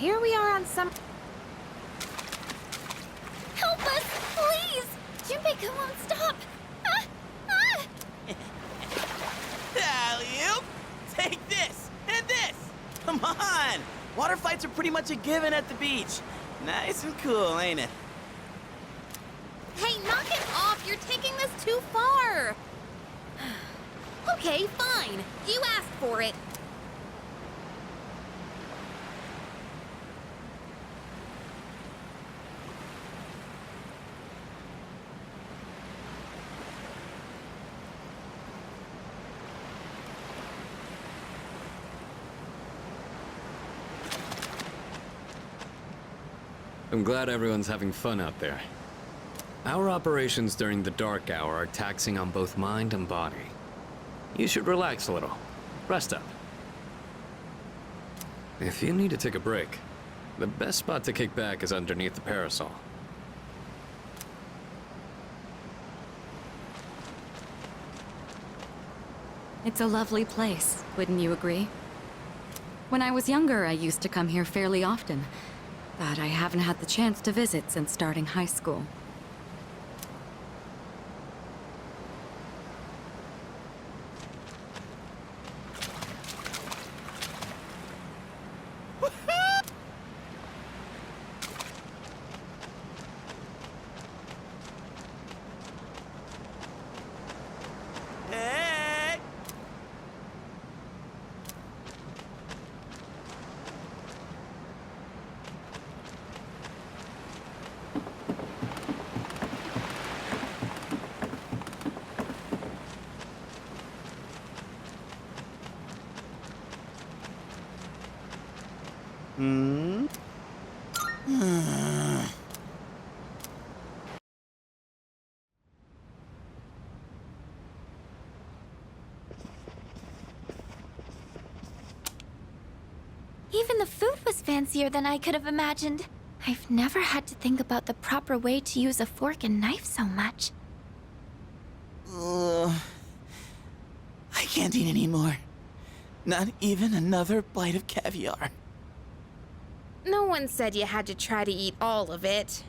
here we are on some... Help us, please! Junpei won't stop! Ah! Ah! Alley-oop! Take this, and this! Come on! Water fights are pretty much a given at the beach. Nice and cool, ain't it? Hey, knock it off! You're taking this too far! Okay, fine. You asked for it. I'm glad everyone's having fun out there. Our operations during the dark hour are taxing on both mind and body. You should relax a little. Rest up. If you need to take a break, the best spot to kick back is underneath the parasol. It's a lovely place, wouldn't you agree? When I was younger, I used to come here fairly often, but I haven't had the chance to visit since starting high school. Hey! Hmm? Even the food was fancier than I could have imagined. I've never had to think about the proper way to use a fork and knife so much. I can't eat anymore. Not even another bite of caviar. No one said you had to try to eat all of it.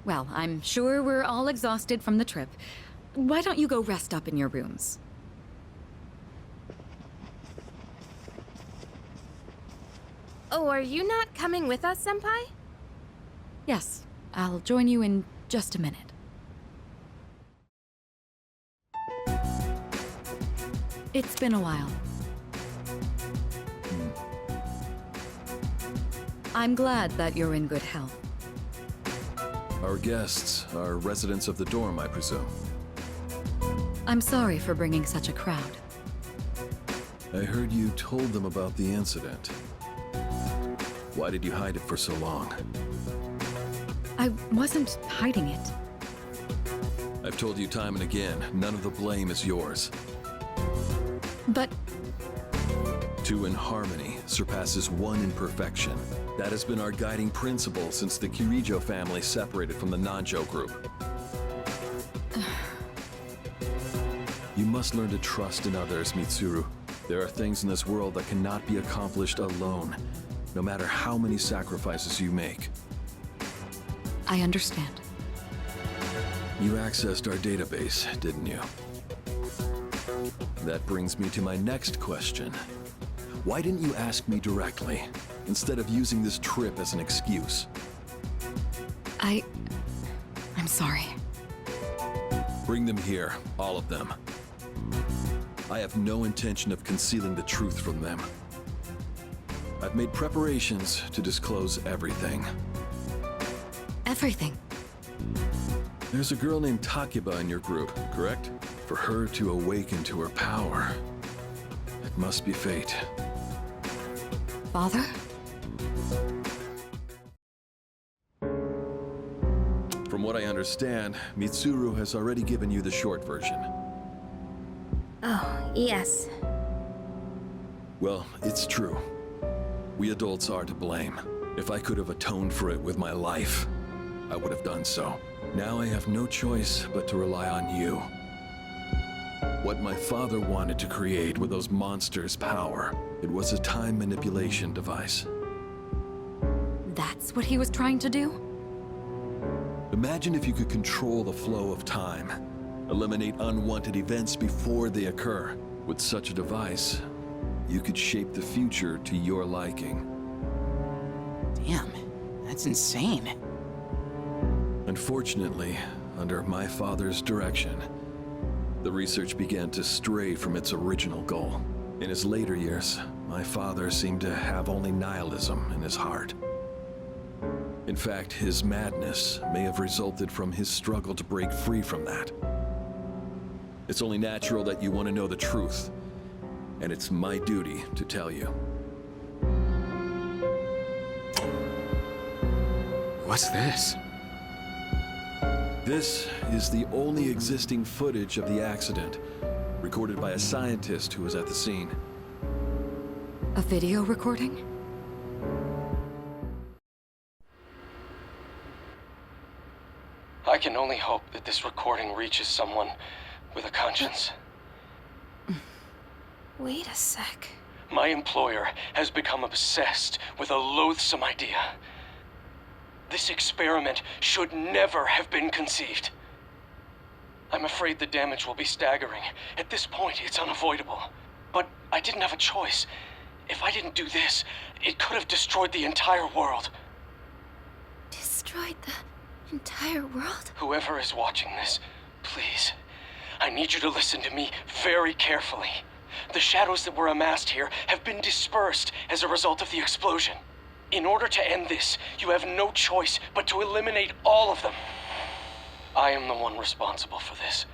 Well, I'm sure we're all exhausted from the trip. Why don't you go rest up in your rooms? Oh, are you not coming with us, Senpai? Yes, I'll join you in just a minute. It's been a while. I'm glad that you're in good health. Our guests are residents of the dorm, I presume. I'm sorry for bringing such a crowd. I heard you told them about the incident. Why did you hide it for so long? I wasn't hiding it. I've told you time and again, none of the blame is yours. But Two in harmony surpasses one in perfection. That has been our guiding principle since the Kirijo family separated from the Nanjo group. You must learn to trust in others, Mitsuru. There are things in this world that cannot be accomplished alone, no matter how many sacrifices you make. I understand. You accessed our database, didn't you? That brings me to my next question. Why didn't you ask me directly, instead of using this trip as an excuse? I'm sorry. Bring them here, all of them. I have no intention of concealing the truth from them. I've made preparations to disclose everything. Everything. There's a girl named Takiba in your group, correct? For her to awaken to her power, it must be fate. Father? From what I understand, Mitsuru has already given you the short version. Oh, yes. Well, it's true. We adults are to blame. If I could have atoned for it with my life, I would have done so. Now I have no choice but to rely on you. What my father wanted to create with those monsters' power, it was a time manipulation device. That's what he was trying to do? Imagine if you could control the flow of time, eliminate unwanted events before they occur. With such a device, you could shape the future to your liking. Damn, that's insane. Unfortunately, under my father's direction, the research began to stray from its original goal. In his later years, my father seemed to have only nihilism in his heart. In fact, his madness may have resulted from his struggle to break free from that. It's only natural that you want to know the truth, and it's my duty to tell you. What's this? This is the only existing footage of the accident, recorded by a scientist who was at the scene. A video recording? I can only hope that this recording reaches someone with a conscience. Wait a sec. My employer has become obsessed with a loathsome idea. This experiment should never have been conceived. I'm afraid the damage will be staggering. At this point, it's unavoidable. But I didn't have a choice. If I didn't do this, it could have destroyed the entire world. Destroyed the entire world? Whoever is watching this, please, I need you to listen to me very carefully. The shadows that were amassed here have been dispersed as a result of the explosion. In order to end this, you have no choice but to eliminate all of them. I am the one responsible for this.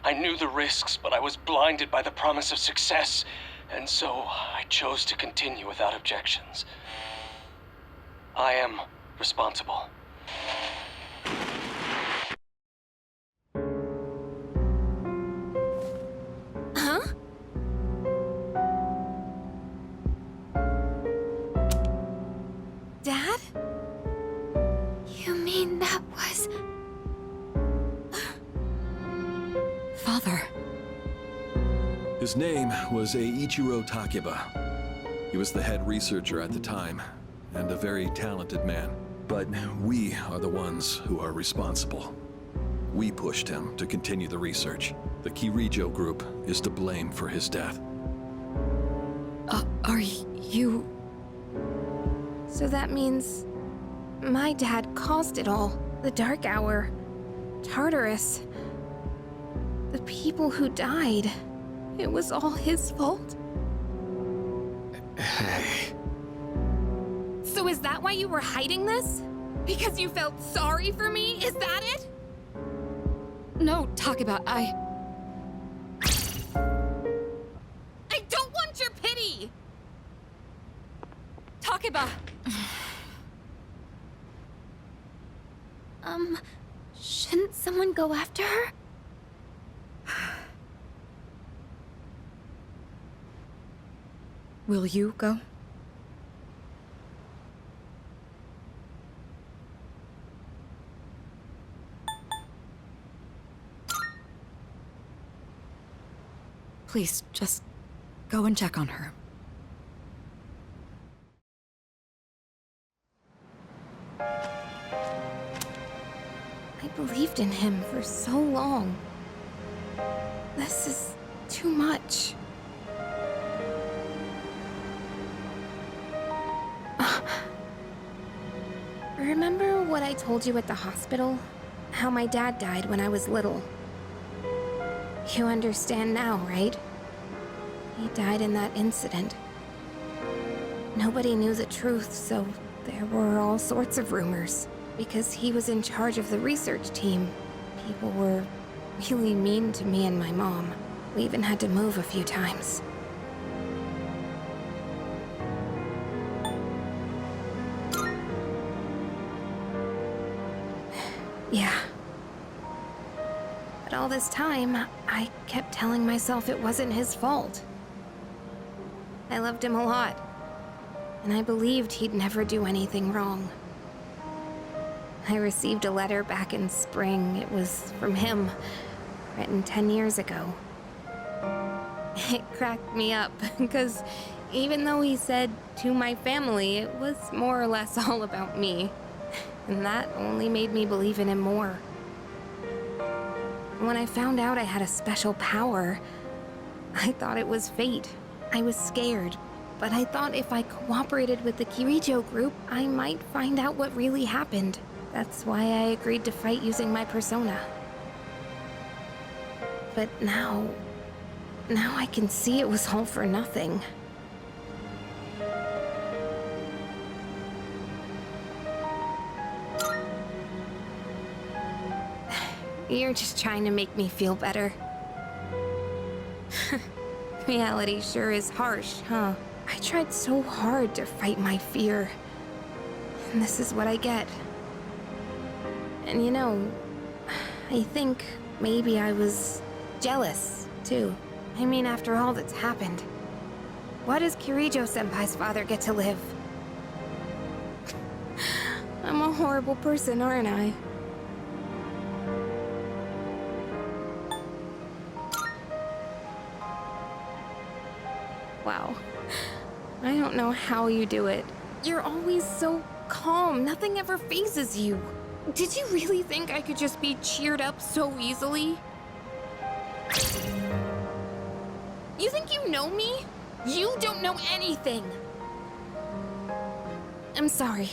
I knew the risks, but I was blinded by the promise of success, and so I chose to continue without objections. I am responsible. Huh? Dad? You mean that was... Father. His name was Eiichiro Takeba. He was the head researcher at the time, and a very talented man. But we are the ones who are responsible. We pushed him to continue the research. The Kirijo group is to blame for his death. Are you... So that means my dad caused it all. The Dark Hour, Tartarus, the people who died. It was all his fault. Hey. So is that why you were hiding this? Because you felt sorry for me? Is that it? No, Takeba, I don't want your pity! Takeba! Shouldn't someone go after her? Will you go? Please, just go and check on her. I believed in him for so long. This is too much. Remember what I told you at the hospital? How my dad died when I was little. You understand now, right? He died in that incident. Nobody knew the truth, so there were all sorts of rumors. Because he was in charge of the research team, people were really mean to me and my mom. We even had to move a few times. Yeah. But all this time, I kept telling myself it wasn't his fault. I loved him a lot, and I believed he'd never do anything wrong. I received a letter back in spring. It was from him, written 10 years ago. It cracked me up, because Even though he said to my family, it was more or less all about me. And that only made me believe in him more. When I found out I had a special power, I thought it was fate. I was scared, but I thought if I cooperated with the Kirijo group, I might find out what really happened. That's why I agreed to fight using my persona. But now I can see it was all for nothing. You're just trying to make me feel better. Reality sure is harsh, huh? I tried so hard to fight my fear. And this is what I get. And you know, I think maybe I was jealous, too. I mean, after all that's happened, why does Kirijo-senpai's father get to live? I'm a horrible person, aren't I? Wow. I don't know how you do it. You're always so calm. Nothing ever phases you. Did you really think I could just be cheered up so easily? You think you know me? You don't know anything. I'm sorry.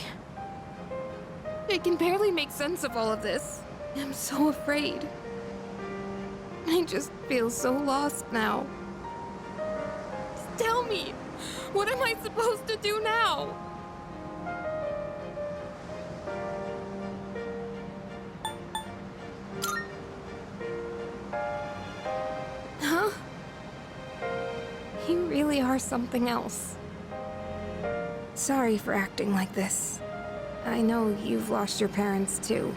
I can barely make sense of all of this. I'm so afraid. I just feel so lost now. Tell me, what am I supposed to do now? Huh? You really are something else. Sorry for acting like this. I know you've lost your parents too.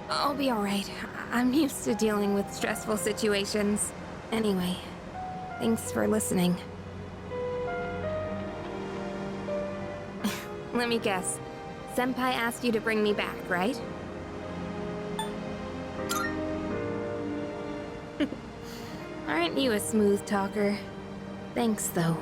I'll be alright. I'm used to dealing with stressful situations. Anyway. Thanks for listening. Let me guess. Senpai asked you to bring me back, right? Aren't you a smooth talker? Thanks, though.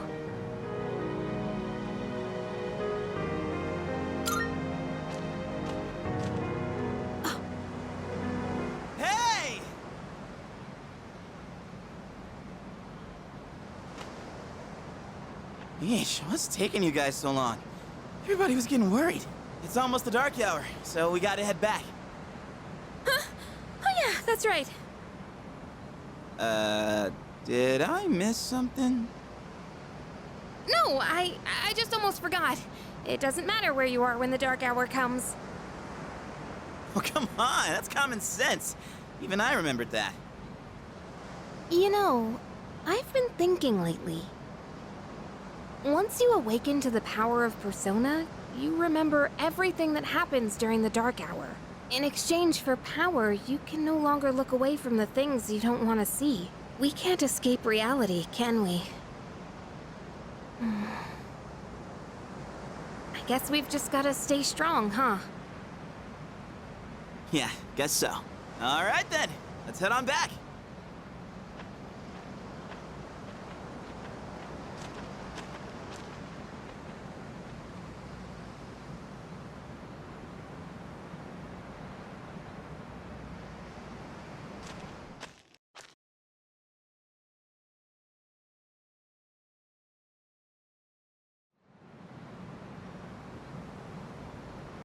Yeesh, what's taking you guys so long? Everybody was getting worried. It's almost the dark hour, so we gotta head back. Huh? Oh yeah, that's right. Did I miss something? No, I just almost forgot. It doesn't matter where you are when the dark hour comes. Oh, come on, that's common sense. Even I remembered that. You know, I've been thinking lately. Once you awaken to the power of Persona, you remember everything that happens during the Dark Hour. In exchange for power, you can no longer look away from the things you don't want to see. We can't escape reality, can we? I guess we've just gotta stay strong, huh? Yeah, guess so. All right then, let's head on back.